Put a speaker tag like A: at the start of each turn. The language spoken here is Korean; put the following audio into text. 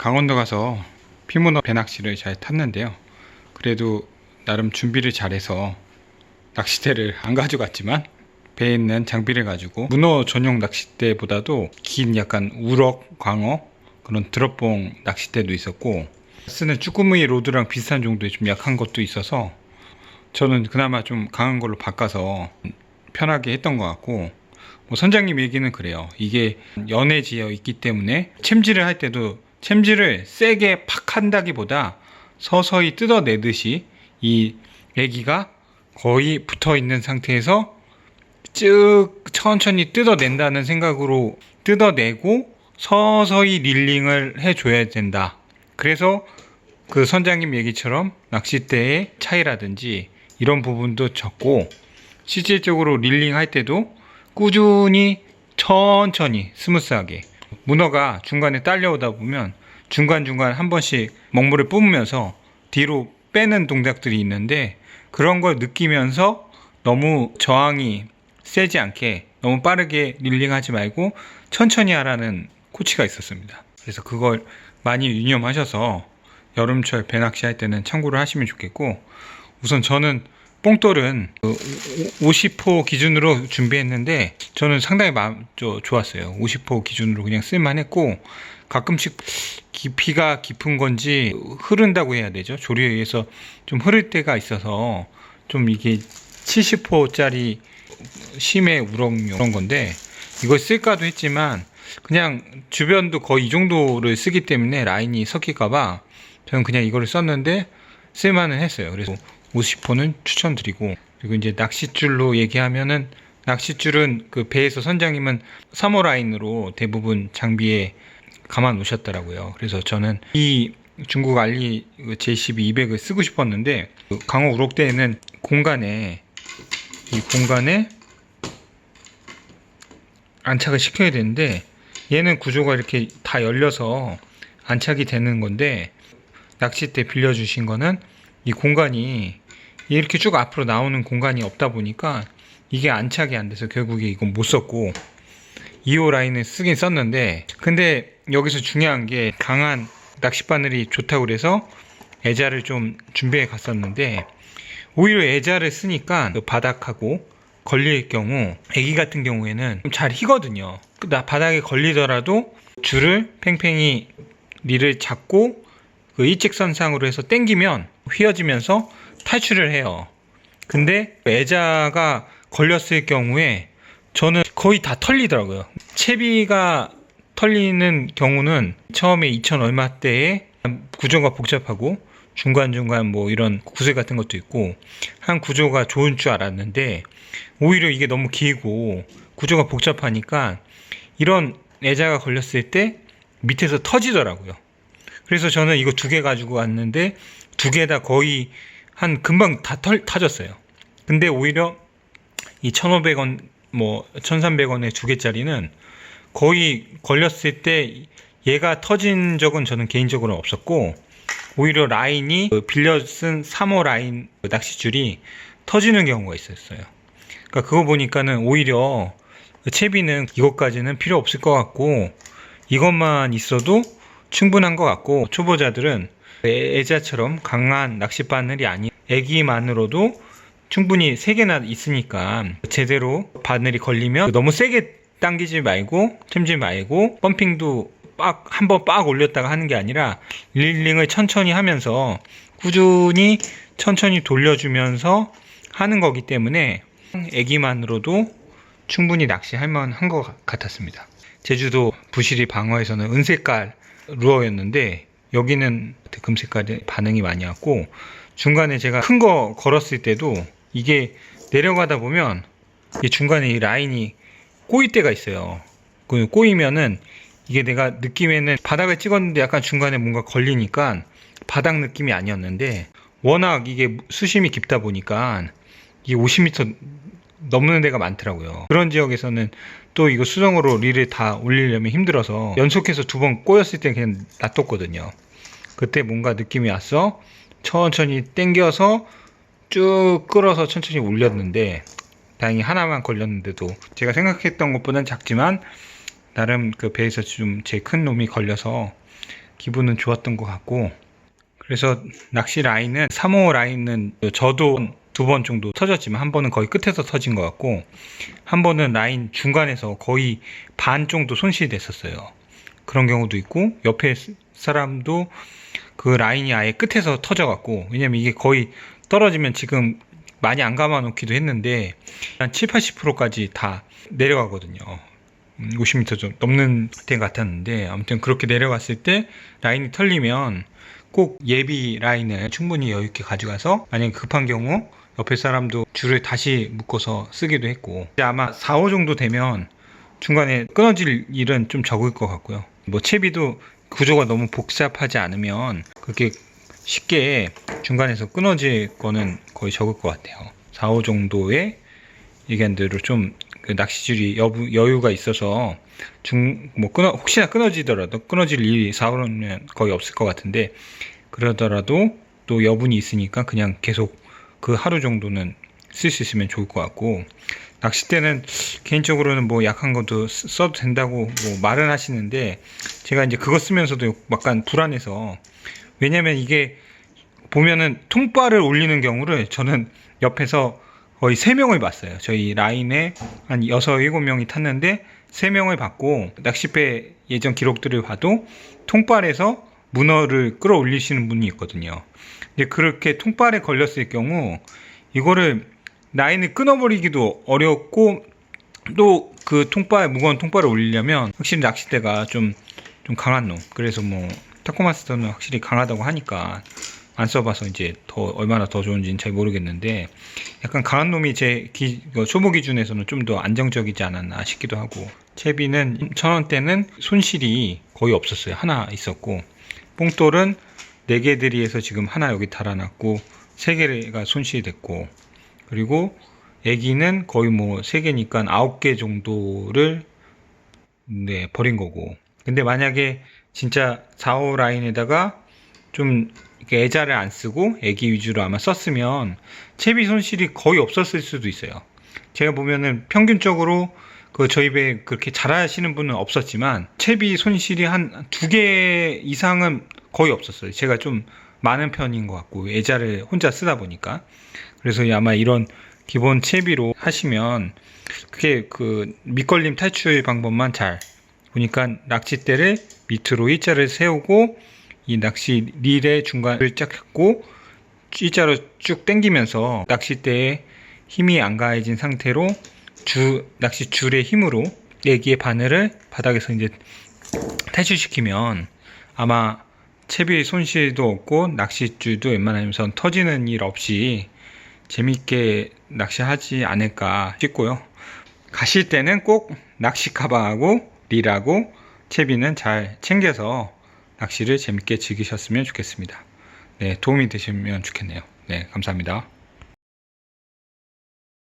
A: 강원도 가서 피문어 배낚시를 잘 탔는데요. 그래도 나름 준비를 잘해서 낚싯대를 안 가져갔지만 배에 있는 장비를 가지고 문어 전용 낚싯대보다도 긴 약간 우럭, 광어 그런 드롭봉 낚싯대도 있었고, 쓰는 쭈꾸미 로드랑 비슷한 정도의 좀 약한 것도 있어서 저는 그나마 좀 강한 걸로 바꿔서 편하게 했던 것 같고, 뭐 선장님 얘기는 그래요. 이게 연해지어 있기 때문에 챔질을 할 때도 챔질을 세게 팍 한다기보다 서서히 뜯어내듯이 이 애기가 거의 붙어 있는 상태에서 쭉 천천히 뜯어낸다는 생각으로 뜯어내고 서서히 릴링을 해줘야 된다. 그래서 그 선장님 얘기처럼 낚싯대의 차이라든지 이런 부분도 적고, 실질적으로 릴링 할 때도 꾸준히 천천히 스무스하게, 문어가 중간에 딸려오다 보면 중간중간 한 번씩 먹물을 뿜으면서 뒤로 빼는 동작들이 있는데, 그런 걸 느끼면서 너무 저항이 세지 않게 너무 빠르게 릴링하지 말고 천천히 하라는 코치가 있었습니다. 그래서 그걸 많이 유념하셔서 여름철 배낚시 할 때는 참고를 하시면 좋겠고, 우선 저는 뽕돌은 50호 기준으로 준비했는데 저는 상당히 좋았어요. 50호 기준으로 그냥 쓸만했고, 가끔씩 깊이가 깊은 건지 흐른다고 해야 되죠. 조리에 의해서 좀 흐를 때가 있어서 좀 이게 70호짜리 심해 우럭용 그런 건데 이걸 쓸까도 했지만 그냥 주변도 거의 이 정도를 쓰기 때문에 라인이 섞일까봐 저는 그냥 이거를 썼는데 쓸만은 했어요. 그래서 50호는 추천드리고, 그리고 이제 낚싯줄로 얘기하면은, 낚싯줄은 그 배에서 선장님은 3호 라인으로 대부분 장비에 감아 놓으셨더라고요. 그래서 저는 이 중국 알리 J12 200을 쓰고 싶었는데, 그 강어 우럭대에는 이 공간에 안착을 시켜야 되는데, 얘는 구조가 이렇게 다 열려서 안착이 되는 건데, 낚싯대 빌려주신 거는 이 공간이 이렇게 쭉 앞으로 나오는 공간이 없다 보니까 이게 안착이 안 돼서 결국에 이건 못 썼고 2호 라인을 쓰긴 썼는데, 근데 여기서 중요한 게 강한 낚싯바늘이 좋다고 그래서 애자를 좀 준비해 갔었는데, 오히려 애자를 쓰니까 그 바닥하고 걸릴 경우, 애기 같은 경우에는 좀 잘 희거든요. 바닥에 걸리더라도 줄을 팽팽히 릴을 잡고 그 일직선상으로 해서 당기면 휘어지면서 탈출을 해요. 근데 애자가 걸렸을 경우에 저는 거의 다 털리더라고요. 채비가 털리는 경우는 처음에 2,000 얼마대에 구조가 복잡하고 중간중간 뭐 이런 구슬 같은 것도 있고 한 구조가 좋은 줄 알았는데, 오히려 이게 너무 길고 구조가 복잡하니까 이런 애자가 걸렸을 때 밑에서 터지더라고요. 그래서 저는 이거 2개 가지고 왔는데 2개 다 거의 한 금방 다 터졌어요. 근데 오히려 이 1,500원 뭐 1,300원에 2개짜리는 거의 걸렸을 때 얘가 터진 적은 저는 개인적으로 없었고, 오히려 라인이 빌려 쓴 3호 라인 낚싯줄이 터지는 경우가 있었어요. 그러니까 그거 보니까는 오히려 채비는 이것까지는 필요 없을 것 같고, 이것만 있어도 충분한 것 같고, 초보자들은 애자처럼 강한 낚싯바늘이 아닌 애기만으로도 충분히 3개나 있으니까 제대로 바늘이 걸리면 너무 세게 당기지 말고 챔지 말고, 펌핑도 한번 빡 올렸다가 하는 게 아니라 릴링을 천천히 하면서 꾸준히 천천히 돌려주면서 하는 거기 때문에 애기만으로도 충분히 낚시할 만한 것 같았습니다. 제주도 부시리 방어에서는 은색깔 루어였는데 여기는 금색깔에 반응이 많이 왔고, 중간에 제가 큰 거 걸었을 때도 이게 내려가다 보면 이 중간에 이 라인이 꼬일 때가 있어요. 그 꼬이면은 이게 내가 느낌에는 바닥을 찍었는데 약간 중간에 뭔가 걸리니까 바닥 느낌이 아니었는데, 워낙 이게 수심이 깊다 보니까 이게 50m 넘는 데가 많더라고요. 그런 지역에서는 또 이거 수동으로 릴을 다 올리려면 힘들어서 연속해서 2번 꼬였을 때 그냥 놔뒀거든요. 그때 뭔가 느낌이 왔어. 천천히 당겨서 쭉 끌어서 천천히 올렸는데, 다행히 하나만 걸렸는데도 제가 생각했던 것보다는 작지만 나름 그 배에서 좀 제일 큰 놈이 걸려서 기분은 좋았던 것 같고, 그래서 낚시 라인은 3호 라인은 저도 2번 정도 터졌지만 한 번은 거의 끝에서 터진 것 같고, 한 번은 라인 중간에서 거의 반 정도 손실이 됐었어요. 그런 경우도 있고, 옆에 사람도 그 라인이 아예 끝에서 터져갖고, 왜냐면 이게 거의 떨어지면 지금 많이 안 감아 놓기도 했는데 한 7, 80%까지 다 내려가거든요. 50m 좀 넘는 때 같았는데, 아무튼 그렇게 내려갔을 때 라인이 털리면 꼭 예비 라인을 충분히 여유 있게 가져가서, 만약에 급한 경우 옆에 사람도 줄을 다시 묶어서 쓰기도 했고, 아마 4, 5 정도 되면 중간에 끊어질 일은 좀 적을 것 같고요. 뭐 채비도 구조가 너무 복잡하지 않으면 그렇게 쉽게 중간에서 끊어질 거는 거의 적을 것 같아요. 4, 5 정도의 의견대로 좀 그 낚시줄이 여유가 있어서 혹시나 끊어지더라도, 끊어질 일이 4, 5는 거의 없을 것 같은데, 그러더라도 또 여분이 있으니까 그냥 계속 그 하루 정도는 쓸 수 있으면 좋을 것 같고, 낚싯대는 개인적으로는 뭐 약한 것도 써도 된다고 뭐 말은 하시는데, 제가 이제 그거 쓰면서도 약간 불안해서, 왜냐면 이게 보면은 통발을 올리는 경우를 저는 옆에서 거의 3명을 봤어요. 저희 라인에 한 6, 7명이 탔는데 3명을 봤고, 낚싯배 예전 기록들을 봐도 통발에서 문어를 끌어올리시는 분이 있거든요. 근데 그렇게 통발에 걸렸을 경우 이거를 라인을 끊어버리기도 어렵고, 또 그 무거운 통발을 올리려면 확실히 낚싯대가 좀 강한 놈, 그래서 뭐 타코마스터는 확실히 강하다고 하니까 안 써봐서 이제 얼마나 더 좋은지는 잘 모르겠는데, 약간 강한 놈이 제 초보 기준에서는 좀 더 안정적이지 않았나 싶기도 하고, 채비는 1000원대는 손실이 거의 없었어요. 하나 있었고, 뽕돌은 4개 들이에서 지금 하나 여기 달아놨고 3개가 손실이 됐고, 그리고 애기는 거의 뭐 3개니까 9개 정도를 버린 거고. 근데 만약에 진짜 4, 5 라인에다가 좀 애자를 안 쓰고 애기 위주로 아마 썼으면 채비 손실이 거의 없었을 수도 있어요. 제가 보면은 평균적으로 저희 배 그렇게 잘 하시는 분은 없었지만 채비 손실이 한 2개 이상은 거의 없었어요. 제가 좀 많은 편인 것 같고, 애자를 혼자 쓰다 보니까. 그래서 아마 이런 기본 채비로 하시면 그게 밑걸림 탈출 방법만 잘 보니까, 낚싯대를 밑으로 일자를 세우고 이 낚시 릴의 중간을 쫙 잡고 일자로 쭉 당기면서 낚싯대에 힘이 안 가해진 상태로 낚시 줄의 힘으로 애기의 바늘을 바닥에서 이제 탈출시키면 아마 채비 손실도 없고 낚싯줄도 웬만하면 터지는 일 없이 재밌게 낚시하지 않을까 싶고요. 가실 때는 꼭 낚시 가방하고 릴하고 채비는 잘 챙겨서 낚시를 재밌게 즐기셨으면 좋겠습니다. 네, 도움이 되시면 좋겠네요. 네, 감사합니다.